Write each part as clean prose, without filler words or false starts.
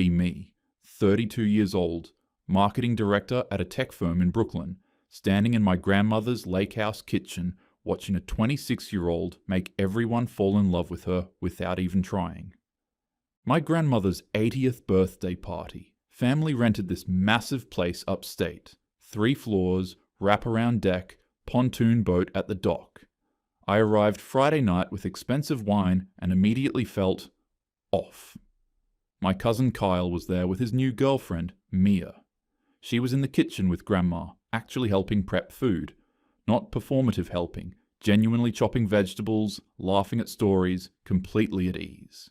be me, 32 years old, marketing director at a tech firm in Brooklyn, standing in my grandmother's lakehouse kitchen watching a 26-year-old make everyone fall in love with her without even trying. My grandmother's 80th birthday party. Family rented this massive place upstate. 3 floors, wraparound deck, pontoon boat at the dock. I arrived Friday night with expensive wine and immediately felt off. My cousin Kyle was there with his new girlfriend, Mia. She was in the kitchen with Grandma, actually helping prep food. Not performative helping, genuinely chopping vegetables, laughing at stories, completely at ease.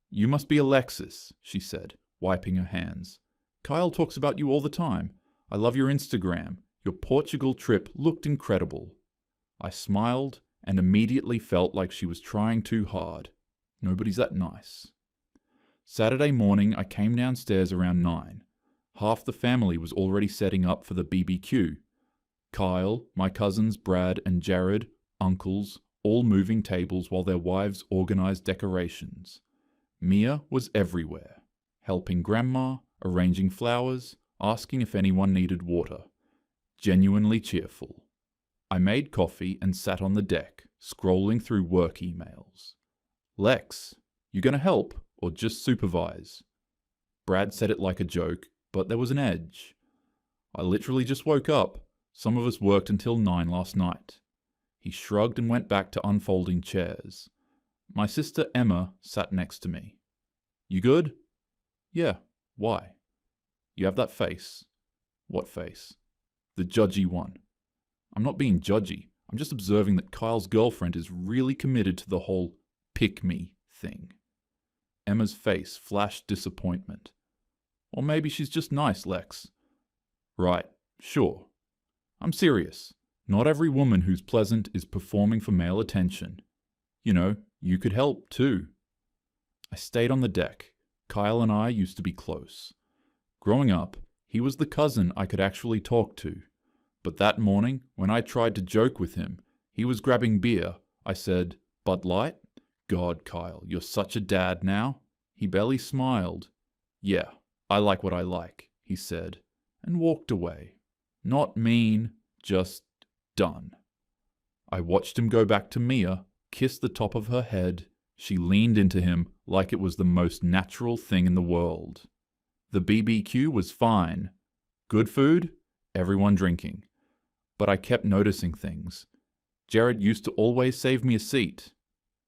"You must be Alexis," she said, wiping her hands. "Kyle talks about you all the time. I love your Instagram. Your Portugal trip looked incredible." I smiled and immediately felt like she was trying too hard. Nobody's that nice. Saturday morning, I came downstairs around 9. Half the family was already setting up for the BBQ. Kyle, my cousins Brad and Jared, uncles, all moving tables while their wives organized decorations. Mia was everywhere, helping Grandma, arranging flowers, asking if anyone needed water. Genuinely cheerful. I made coffee and sat on the deck, scrolling through work emails. "Lex, you gonna help or just supervise?" Brad said it like a joke, but there was an edge. "I literally just woke up. Some of us worked until 9 last night." He shrugged and went back to unfolding chairs. My sister Emma sat next to me. "You good?" "Yeah. Why?" "You have that face." "What face?" "The judgy one." "I'm not being judgy. I'm just observing that Kyle's girlfriend is really committed to the whole pick me thing." Emma's face flashed disappointment. "Or maybe she's just nice, Lex." "Right. Sure. I'm serious. Not every woman who's pleasant is performing for male attention. You know, you could help too." I stayed on the deck. Kyle and I used to be close. Growing up, he was the cousin I could actually talk to. But that morning, when I tried to joke with him, he was grabbing beer. I said, "Bud Light?" "God, Kyle, you're such a dad now." He barely smiled. "Yeah, I like what I like," he said, and walked away. Not mean, just done. I watched him go back to Mia, kiss the top of her head. She leaned into him like it was the most natural thing in the world. The BBQ was fine. Good food, everyone drinking. But I kept noticing things. Jared used to always save me a seat.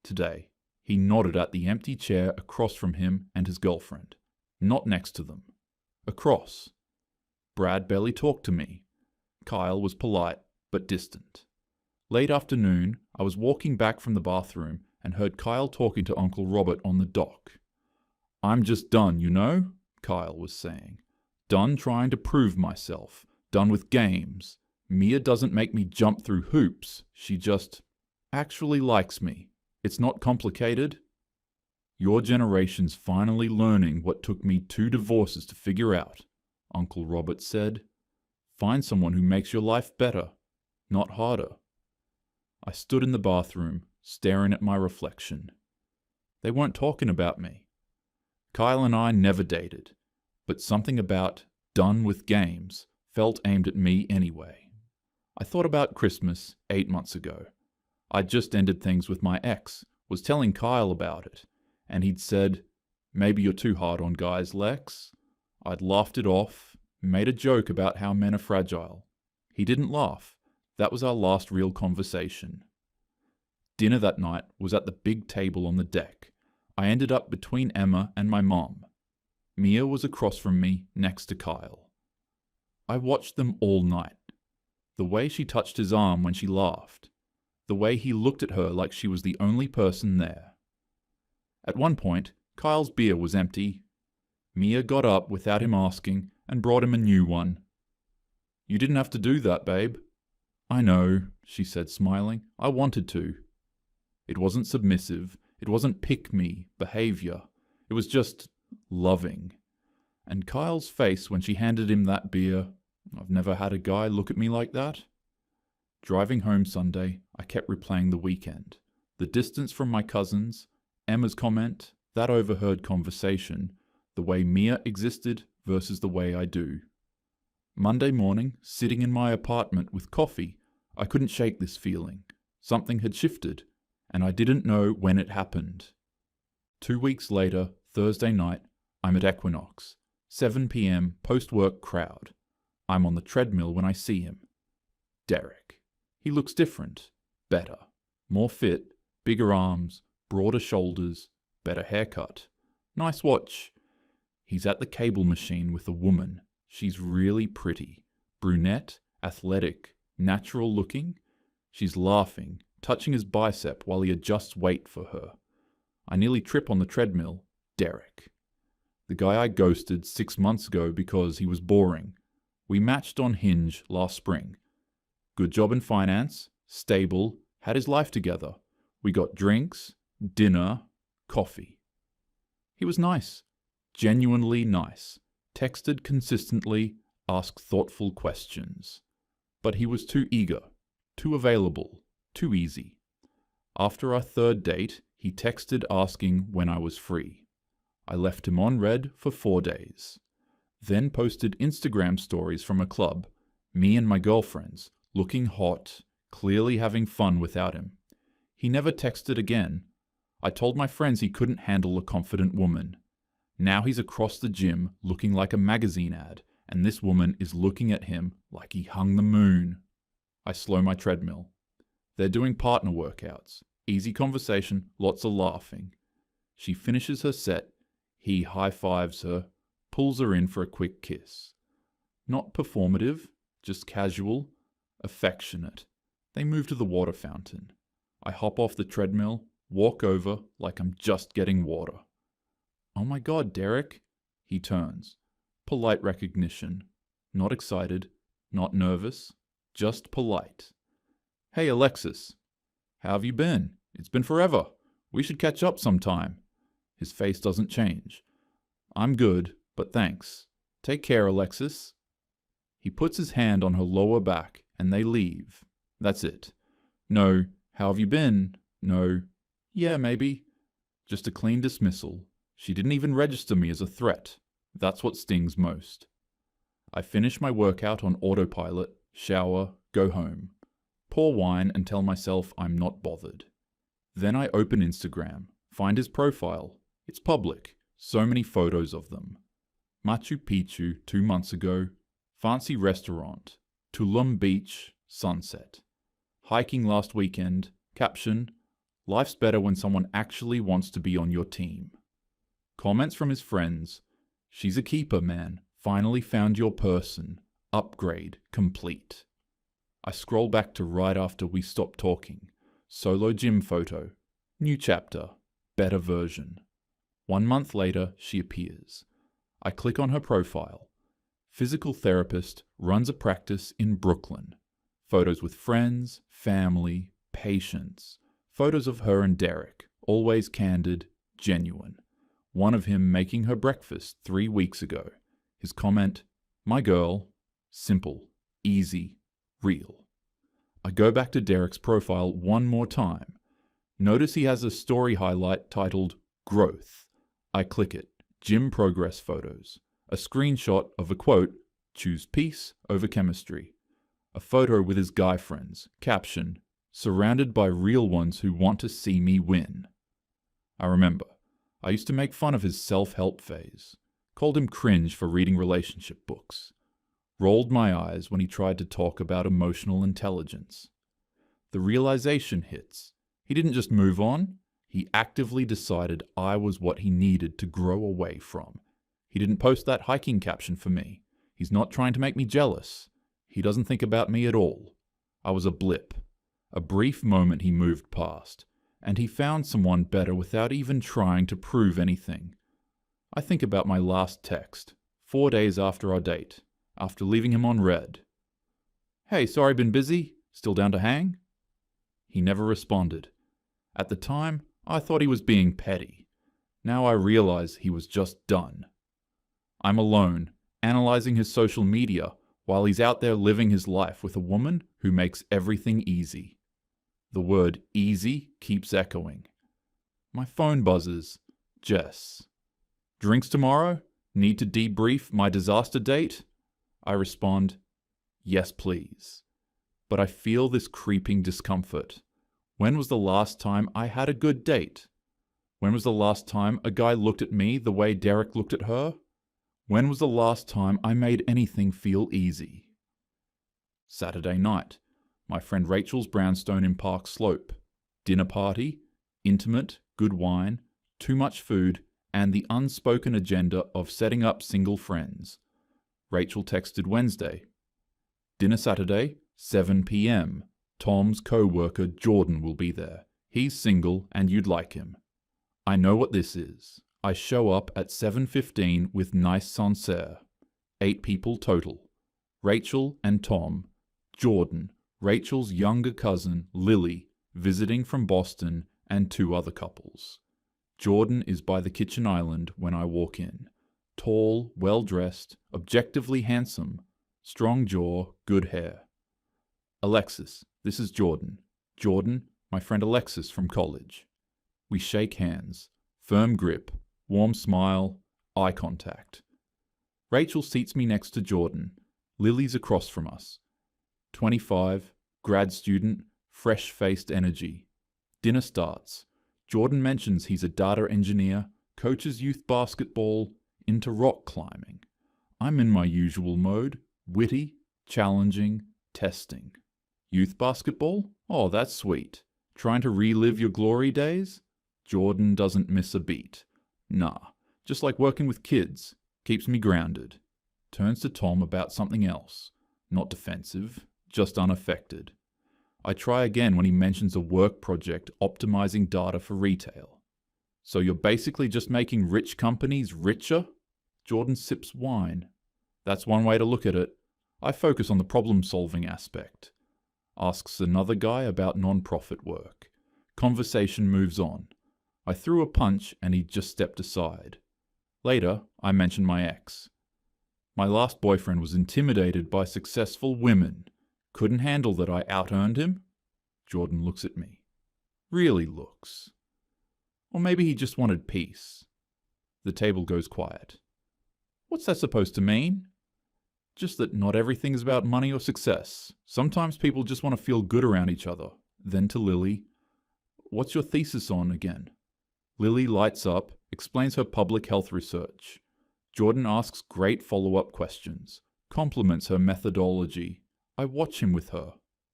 Today, he nodded at the empty chair across from him and his girlfriend. Not next to them. Across. Brad barely talked to me. Kyle was polite, but distant. Late afternoon, I was walking back from the bathroom and heard Kyle talking to Uncle Robert on the dock. "I'm just done, you know," Kyle was saying. "Done trying to prove myself. Done with games. Mia doesn't make me jump through hoops. She just actually likes me. It's not complicated." "Your generation's finally learning what took me 2 divorces to figure out," Uncle Robert said. "Find someone who makes your life better, not harder." I stood in the bathroom, staring at my reflection. They weren't talking about me. Kyle and I never dated, but something about "done with games" felt aimed at me anyway. I thought about Christmas 8 months ago. I'd just ended things with my ex, was telling Kyle about it, and he'd said, "Maybe you're too hard on guys, Lex." I'd laughed it off, made a joke about how men are fragile. He didn't laugh. That was our last real conversation. Dinner that night was at the big table on the deck. I ended up between Emma and my mom. Mia was across from me, next to Kyle. I watched them all night. The way she touched his arm when she laughed. The way he looked at her like she was the only person there. At one point, Kyle's beer was empty. Mia got up without him asking and brought him a new one. "You didn't have to do that, babe." "I know," she said, smiling. "I wanted to." It wasn't submissive. It wasn't pick-me behavior. It was just loving. And Kyle's face when she handed him that beer, I've never had a guy look at me like that. Driving home Sunday, I kept replaying the weekend. The distance from my cousins, Emma's comment, that overheard conversation, The way Mia existed versus the way I do. Monday morning, sitting in my apartment with coffee, I couldn't shake this feeling. Something had shifted, and I didn't know when it happened. 2 weeks later, Thursday night, I'm at Equinox. 7 p.m. post-work crowd. I'm on the treadmill when I see him. Derek. He looks different. Better. More fit. Bigger arms. Broader shoulders. Better haircut. Nice watch. He's at the cable machine with a woman. She's really pretty. Brunette. Athletic. Natural looking. She's laughing, touching his bicep while he adjusts weight for her. I nearly trip on the treadmill. Derek. The guy I ghosted 6 months ago because he was boring. We matched on Hinge last spring. Good job in finance, stable, had his life together. We got drinks, dinner, coffee. He was nice, genuinely nice, texted consistently, asked thoughtful questions. But he was too eager, too available, too easy. After our third date, he texted asking when I was free. I left him on red for 4 days. Then posted Instagram stories from a club, me and my girlfriends, looking hot, clearly having fun without him. He never texted again. I told my friends he couldn't handle a confident woman. Now he's across the gym looking like a magazine ad, and this woman is looking at him like he hung the moon. I slow my treadmill. They're doing partner workouts. Easy conversation, lots of laughing. She finishes her set. He high-fives her, pulls her in for a quick kiss. Not performative, just casual, affectionate. They move to the water fountain. I hop off the treadmill, walk over like I'm just getting water. Oh my God, Derek. He turns. Polite recognition. Not excited, not nervous, just polite. Hey, Alexis. How have you been? It's been forever. We should catch up sometime. His face doesn't change. I'm good, but thanks. Take care, Alexis. He puts his hand on her lower back, and they leave. That's it. No, how have you been? No, yeah, maybe. Just a clean dismissal. She didn't even register me as a threat. That's what stings most. I finish my workout on autopilot, shower, go home. Pour wine and tell myself I'm not bothered. Then I open Instagram, find his profile. It's public. So many photos of them. Machu Picchu 2 months ago. Fancy restaurant. Tulum Beach, sunset. Hiking last weekend. Caption, life's better when someone actually wants to be on your team. Comments from his friends. She's a keeper, man. Finally found your person. Upgrade complete. I scroll back to right after we stopped talking. Solo gym photo. New chapter. Better version. 1 month later, she appears. I click on her profile. Physical therapist, runs a practice in Brooklyn. Photos with friends, family, patients. Photos of her and Derek, always candid, genuine. One of him making her breakfast 3 weeks ago. His comment, my girl, simple, easy, real. I go back to Derek's profile one more time. Notice he has a story highlight titled Growth. I click it. Gym progress photos. A screenshot of a quote, choose peace over chemistry. A photo with his guy friends. Caption, surrounded by real ones who want to see me win. I remember, I used to make fun of his self-help phase. Called him cringe for reading relationship books. Rolled my eyes when he tried to talk about emotional intelligence. The realization hits. He didn't just move on. He actively decided I was what he needed to grow away from. He didn't post that hiking caption for me. He's not trying to make me jealous. He doesn't think about me at all. I was a blip. A brief moment he moved past, and he found someone better without even trying to prove anything. I think about my last text, 4 days after our date, after leaving him on red. Hey, sorry, been busy? Still down to hang? He never responded. At the time, I thought he was being petty. Now I realize he was just done. I'm alone, analyzing his social media while he's out there living his life with a woman who makes everything easy. The word easy keeps echoing. My phone buzzes. Jess. Drinks tomorrow? Need to debrief my disaster date? I respond, yes please. But I feel this creeping discomfort. When was the last time I had a good date? When was the last time a guy looked at me the way Derek looked at her? When was the last time I made anything feel easy? Saturday night. My friend Rachel's brownstone in Park Slope. Dinner party, intimate, good wine, too much food, and the unspoken agenda of setting up single friends. Rachel texted Wednesday. Dinner Saturday, 7 p.m. Tom's co-worker Jordan will be there. He's single and you'd like him. I know what this is. I show up at 7:15 with nice Sancerre. 8 people total. Rachel and Tom, Jordan, Rachel's younger cousin Lily, visiting from Boston, and 2 other couples. Jordan is by the kitchen island when I walk in. Tall, well-dressed, objectively handsome, strong jaw, good hair. Alexis, this is Jordan. Jordan, my friend Alexis from college. We shake hands. Firm grip, warm smile, eye contact. Rachel seats me next to Jordan. Lily's across from us. 25, grad student, fresh-faced energy. Dinner starts. Jordan mentions he's a data engineer, coaches youth basketball, into rock climbing. I'm in my usual mode, witty, challenging, testing. Youth basketball? Oh, that's sweet. Trying to relive your glory days? Jordan doesn't miss a beat. Nah, just like working with kids. Keeps me grounded. Turns to Tom about something else. Not defensive, just unaffected. I try again when he mentions a work project optimizing data for retail. So you're basically just making rich companies richer? Jordan sips wine. That's one way to look at it. I focus on the problem-solving aspect. Asks another guy about non-profit work. Conversation moves on. I threw a punch and he just stepped aside. Later, I mentioned my ex. My last boyfriend was intimidated by successful women. Couldn't handle that I out-earned him? Jordan looks at me. Really looks. Or maybe he just wanted peace. The table goes quiet. What's that supposed to mean? Just that not everything is about money or success. Sometimes people just want to feel good around each other. Then to Lily. What's your thesis on again? Lily lights up, explains her public health research. Jordan asks great follow-up questions, compliments her methodology. I watch him with her,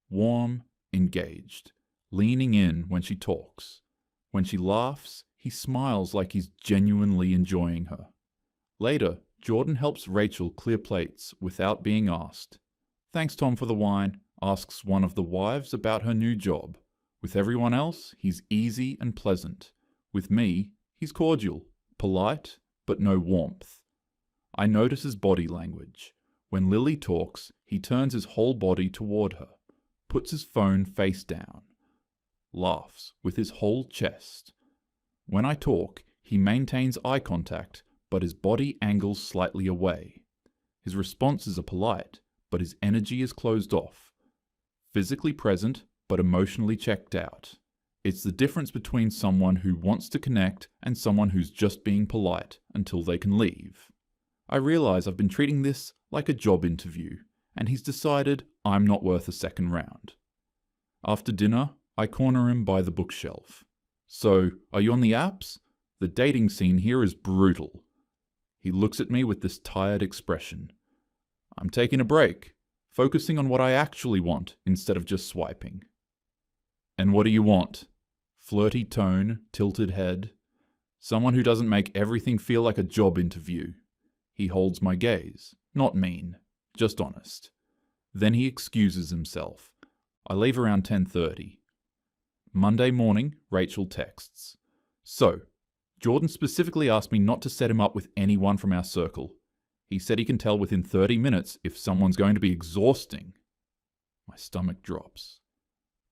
warm, engaged, leaning in when she talks. When she laughs, he smiles like he's genuinely enjoying her. Later, Jordan helps Rachel clear plates without being asked. Thanks, Tom, for the wine, asks one of the wives about her new job. With everyone else, he's easy and pleasant. With me, he's cordial, polite, but no warmth. I notice his body language. When Lily talks, he turns his whole body toward her, puts his phone face down, laughs with his whole chest. When I talk, he maintains eye contact, but his body angles slightly away. His responses are polite, but his energy is closed off. Physically present, but emotionally checked out. It's the difference between someone who wants to connect and someone who's just being polite until they can leave. I realize I've been treating this like a job interview, and he's decided I'm not worth a second round. After dinner, I corner him by the bookshelf. So, are you on the apps? The dating scene here is brutal. He looks at me with this tired expression. I'm taking a break, focusing on what I actually want instead of just swiping. And what do you want? Flirty tone, tilted head. Someone who doesn't make everything feel like a job interview. He holds my gaze. Not mean, just honest. Then he excuses himself. I leave around 10:30. Monday morning, Rachel texts. So, Jordan specifically asked me not to set him up with anyone from our circle. He said he can tell within 30 minutes if someone's going to be exhausting. My stomach drops.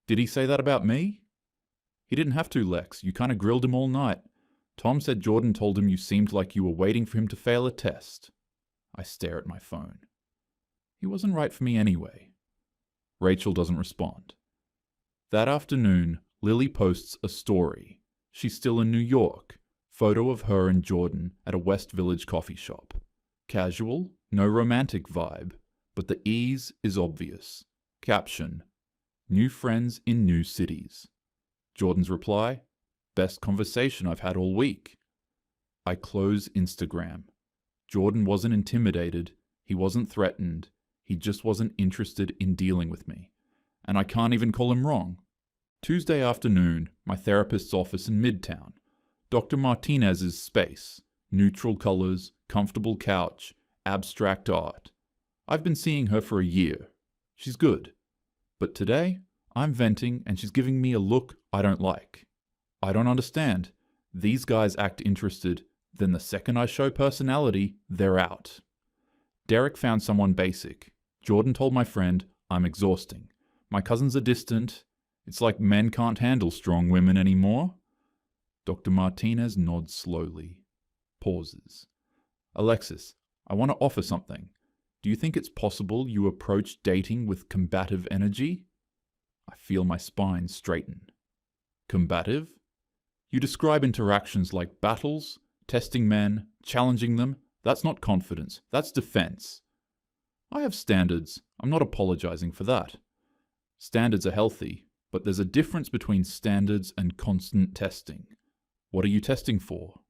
Did he say that about me? He didn't have to, Lex. You kind of grilled him all night. Tom said Jordan told him you seemed like you were waiting for him to fail a test. I stare at my phone. He wasn't right for me anyway. Rachel doesn't respond. That afternoon, Lily posts a story. She's still in New York. Photo of her and Jordan at a West Village coffee shop. Casual, no romantic vibe, but the ease is obvious. Caption: new friends in new cities. Jordan's reply: best conversation I've had all week. I close Instagram. Jordan wasn't intimidated, he wasn't threatened, he just wasn't interested in dealing with me. And I can't even call him wrong. Tuesday afternoon, my therapist's office in Midtown. Dr. Martinez's space. Neutral colors, comfortable couch, abstract art. I've been seeing her for a year. She's good. But today, I'm venting and she's giving me a look I don't like. I don't understand. These guys act interested, then the second I show personality, they're out. Derek found someone basic. Jordan told my friend, I'm exhausting. My cousins are distant. It's like men can't handle strong women anymore. Dr. Martinez nods slowly. Pauses. Alexis, I want to offer something. Do you think it's possible you approach dating with combative energy? I feel my spine straighten. Combative? You describe interactions like battles, testing men, challenging them. That's not confidence, that's defense. I have standards. I'm not apologizing for that. Standards are healthy, but there's a difference between standards and constant testing. What are you testing for?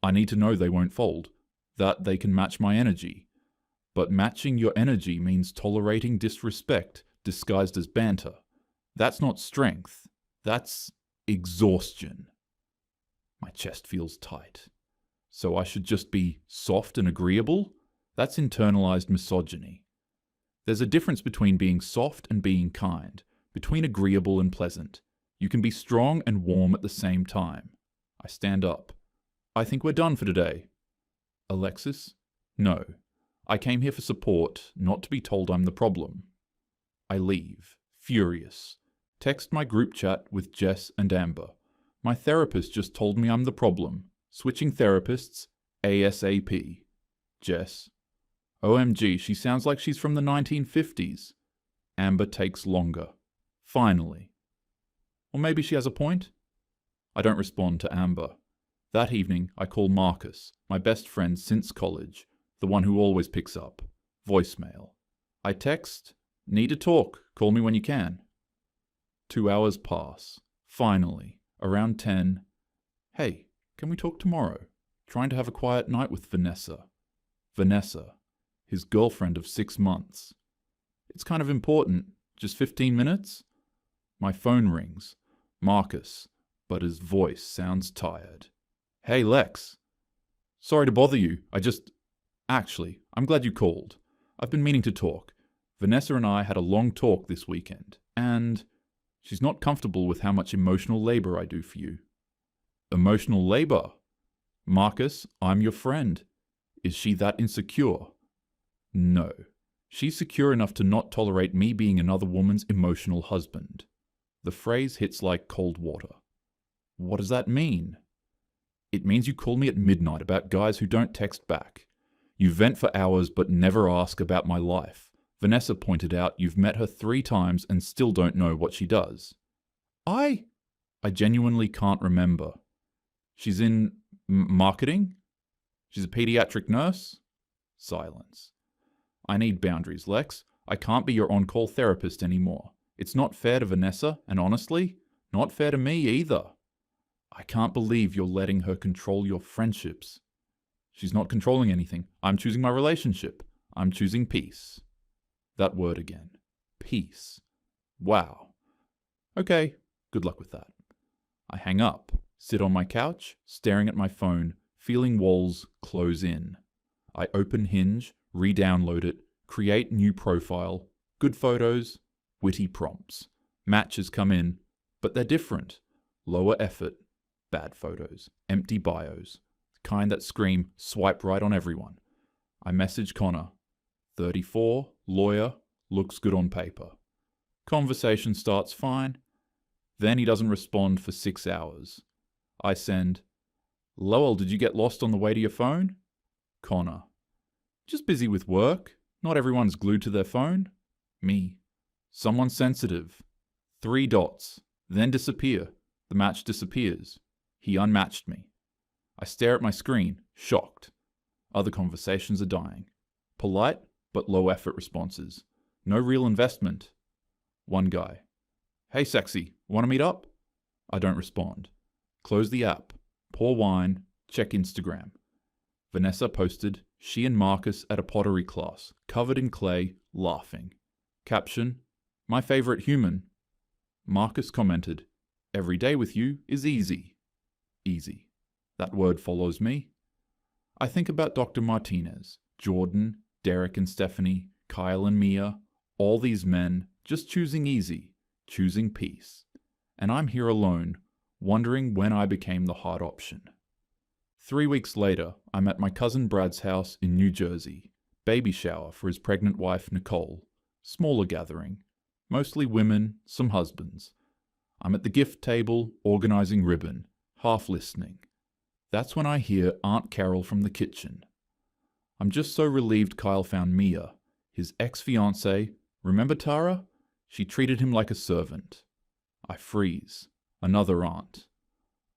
I need to know they won't fold, that they can match my energy. But matching your energy means tolerating disrespect disguised as banter. That's not strength. That's exhaustion. My chest feels tight. So I should just be soft and agreeable? That's internalized misogyny. There's a difference between being soft and being kind, between agreeable and pleasant. You can be strong and warm at the same time. I stand up. I think we're done for today. Alexis? No. I came here for support, not to be told I'm the problem. I leave, furious. Text my group chat with Jess and Amber. My therapist just told me I'm the problem. Switching therapists, ASAP. Jess. OMG, she sounds like she's from the 1950s. Amber takes longer. Finally. Or maybe she has a point? I don't respond to Amber. That evening, I call Marcus, my best friend since college, the one who always picks up. Voicemail. I text, need to talk, call me when you can. 2 hours pass. Finally, around 10, hey, can we talk tomorrow? Trying to have a quiet night with Vanessa. Vanessa, his girlfriend of 6 months. It's kind of important, just 15 minutes? My phone rings. Marcus, but his voice sounds tired. Hey, Lex. Sorry to bother you, Actually, I'm glad you called. I've been meaning to talk. Vanessa and I had a long talk this weekend, and she's not comfortable with how much emotional labor I do for you. Emotional labor? Marcus, I'm your friend. Is she that insecure? No. She's secure enough to not tolerate me being another woman's emotional husband. The phrase hits like cold water. What does that mean? It means you call me at midnight about guys who don't text back. You vent for hours but never ask about my life. Vanessa pointed out you've met her 3 times and still don't know what she does. I genuinely can't remember. She's in marketing? She's a pediatric nurse? Silence. I need boundaries, Lex. I can't be your on-call therapist anymore. It's not fair to Vanessa, and honestly, not fair to me either. I can't believe you're letting her control your friendships. She's not controlling anything. I'm choosing my relationship. I'm choosing peace. That word again. Peace. Wow. Okay, good luck with that. I hang up, sit on my couch, staring at my phone, feeling walls close in. I open Hinge, re-download it, create new profile, good photos, witty prompts. Matches come in, but they're different. Lower effort, bad photos, empty bios, the kind that scream, swipe right on everyone. I message Connor. 34, lawyer, looks good on paper. Conversation starts fine. Then he doesn't respond for 6 hours. I send, Lowell, did you get lost on the way to your phone? Connor, just busy with work. Not everyone's glued to their phone. Me, someone sensitive. 3 dots, then disappear. The match disappears. He unmatched me. I stare at my screen, shocked. Other conversations are dying. Polite, but low-effort responses. No real investment. One guy. Hey sexy, wanna meet up? I don't respond. Close the app. Pour wine. Check Instagram. Vanessa posted, she and Marcus at a pottery class, covered in clay, laughing. Caption, my favorite human. Marcus commented, every day with you is easy. Easy. That word follows me. I think about Dr. Martinez, Jordan, Derek and Stephanie, Kyle and Mia, all these men just choosing easy, choosing peace. And I'm here alone, wondering when I became the hard option. 3 weeks later, I'm at my cousin Brad's house in New Jersey. Baby shower for his pregnant wife Nicole. Smaller gathering. Mostly women, some husbands. I'm at the gift table, organizing ribbon, half listening. That's when I hear Aunt Carol from the kitchen. I'm just so relieved Kyle found Mia, his ex-fiancée. Remember Tara? She treated him like a servant. I freeze. Another aunt.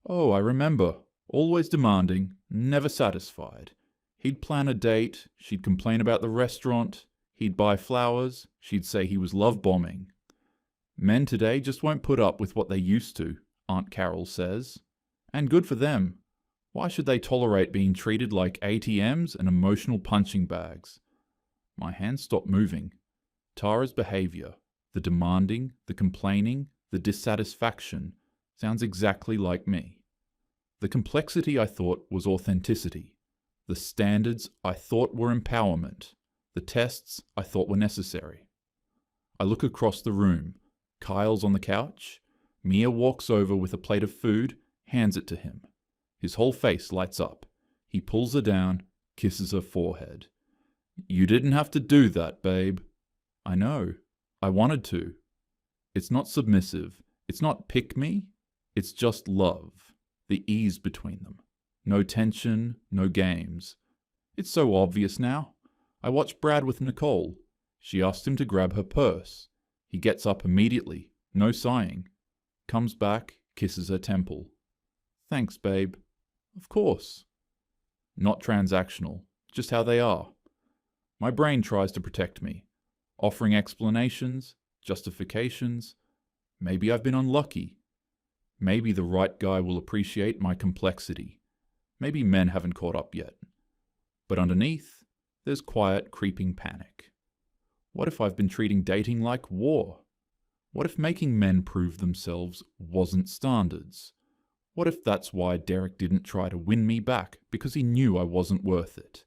Oh, I remember. Always demanding, never satisfied. He'd plan a date, she'd complain about the restaurant, he'd buy flowers, she'd say he was love-bombing. Men today just won't put up with what they used to, Aunt Carol says. And good for them. Why should they tolerate being treated like ATMs and emotional punching bags? My hands stop moving. Tara's behavior, the demanding, the complaining, the dissatisfaction, sounds exactly like me. The complexity I thought was authenticity. The standards I thought were empowerment. The tests I thought were necessary. I look across the room. Kyle's on the couch. Mia walks over with a plate of food, hands it to him. His whole face lights up. He pulls her down, kisses her forehead. You didn't have to do that, babe. I know. I wanted to. It's not submissive. It's not pick me. It's just love. The ease between them. No tension, no games. It's so obvious now. I watch Brad with Nicole. She asks him to grab her purse. He gets up immediately, no sighing. Comes back, kisses her temple. Thanks, babe. Of course. Not transactional, just how they are. My brain tries to protect me, offering explanations, justifications. Maybe I've been unlucky. Maybe the right guy will appreciate my complexity. Maybe men haven't caught up yet. But underneath, there's quiet, creeping panic. What if I've been treating dating like war? What if making men prove themselves wasn't standards? What if that's why Derek didn't try to win me back, because he knew I wasn't worth it?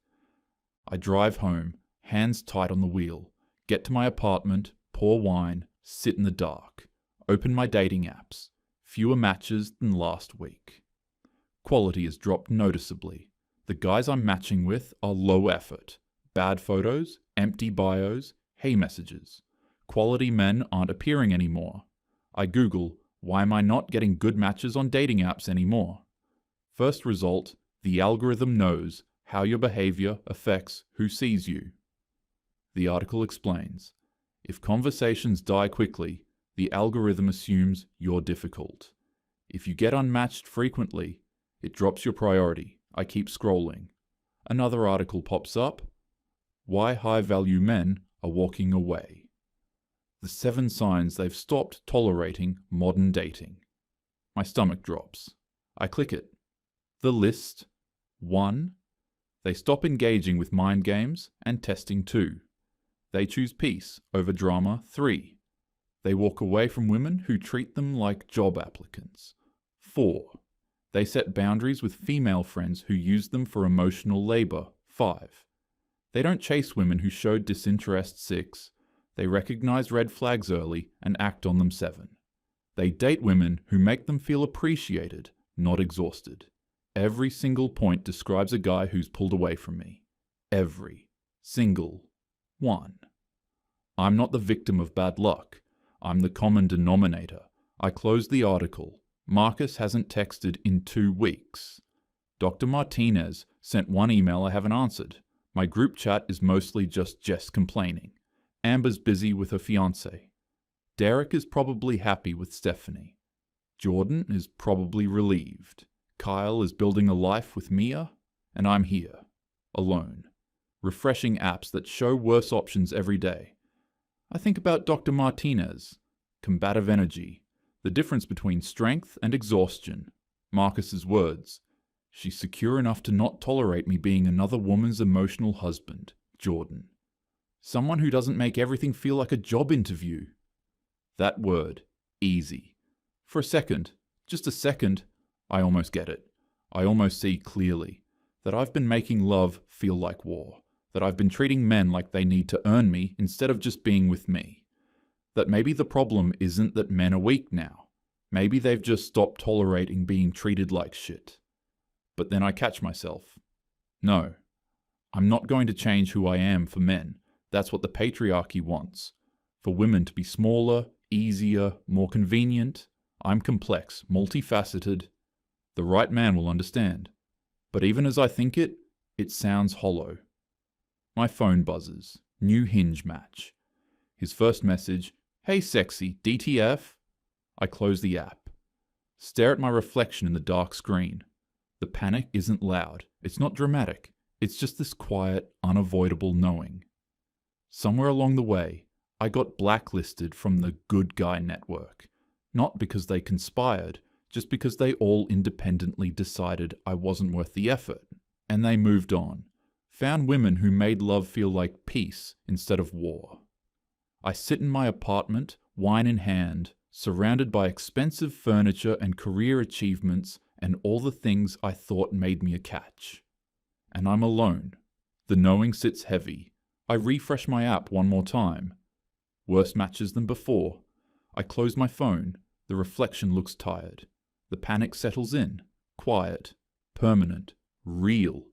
I drive home, hands tight on the wheel, get to my apartment, pour wine, sit in the dark, open my dating apps. Fewer matches than last week. Quality has dropped noticeably. The guys I'm matching with are low effort. Bad photos, empty bios, hey messages. Quality men aren't appearing anymore. I Google, why am I not getting good matches on dating apps anymore? First result, the algorithm knows how your behavior affects who sees you. The article explains, if conversations die quickly, the algorithm assumes you're difficult. If you get unmatched frequently, it drops your priority. I keep scrolling. Another article pops up. Why high-value men are walking away. The 7 signs they've stopped tolerating modern dating. My stomach drops. I click it. The list. 1. They stop engaging with mind games and testing 2. They choose peace over drama 3. They walk away from women who treat them like job applicants. 4. They set boundaries with female friends who use them for emotional labor. 5. They don't chase women who showed disinterest. 6. They recognize red flags early and act on them. 7. They date women who make them feel appreciated, not exhausted. Every single point describes a guy who's pulled away from me. Every single one. I'm not the victim of bad luck. I'm the common denominator. I closed the article. Marcus hasn't texted in 2 weeks. Dr. Martinez sent 1 email I haven't answered. My group chat is mostly just Jess complaining. Amber's busy with her fiancé. Derek is probably happy with Stephanie. Jordan is probably relieved. Kyle is building a life with Mia, and I'm here, alone, refreshing apps that show worse options every day. I think about Dr. Martinez, combative energy, the difference between strength and exhaustion. Marcus's words, she's secure enough to not tolerate me being another woman's emotional husband, Jordan. Someone who doesn't make everything feel like a job interview. That word, easy. For a second, just a second, I almost get it. I almost see clearly that I've been making love feel like war, that I've been treating men like they need to earn me instead of just being with me. That maybe the problem isn't that men are weak now. Maybe they've just stopped tolerating being treated like shit. But then I catch myself. No, I'm not going to change who I am for men. That's what the patriarchy wants. For women to be smaller, easier, more convenient. I'm complex, multifaceted. The right man will understand. But even as I think it, it sounds hollow. My phone buzzes. New Hinge match. His first message, "Hey sexy, DTF?" I close the app. Stare at my reflection in the dark screen. The panic isn't loud. It's not dramatic. It's just this quiet, unavoidable knowing. Somewhere along the way, I got blacklisted from the good guy network. Not because they conspired, just because they all independently decided I wasn't worth the effort. And they moved on. Found women who made love feel like peace instead of war. I sit in my apartment, wine in hand, surrounded by expensive furniture and career achievements and all the things I thought made me a catch. And I'm alone. The knowing sits heavy. I refresh my app one more time. Worse matches than before. I close my phone. The reflection looks tired. The panic settles in. Quiet. Permanent. Real.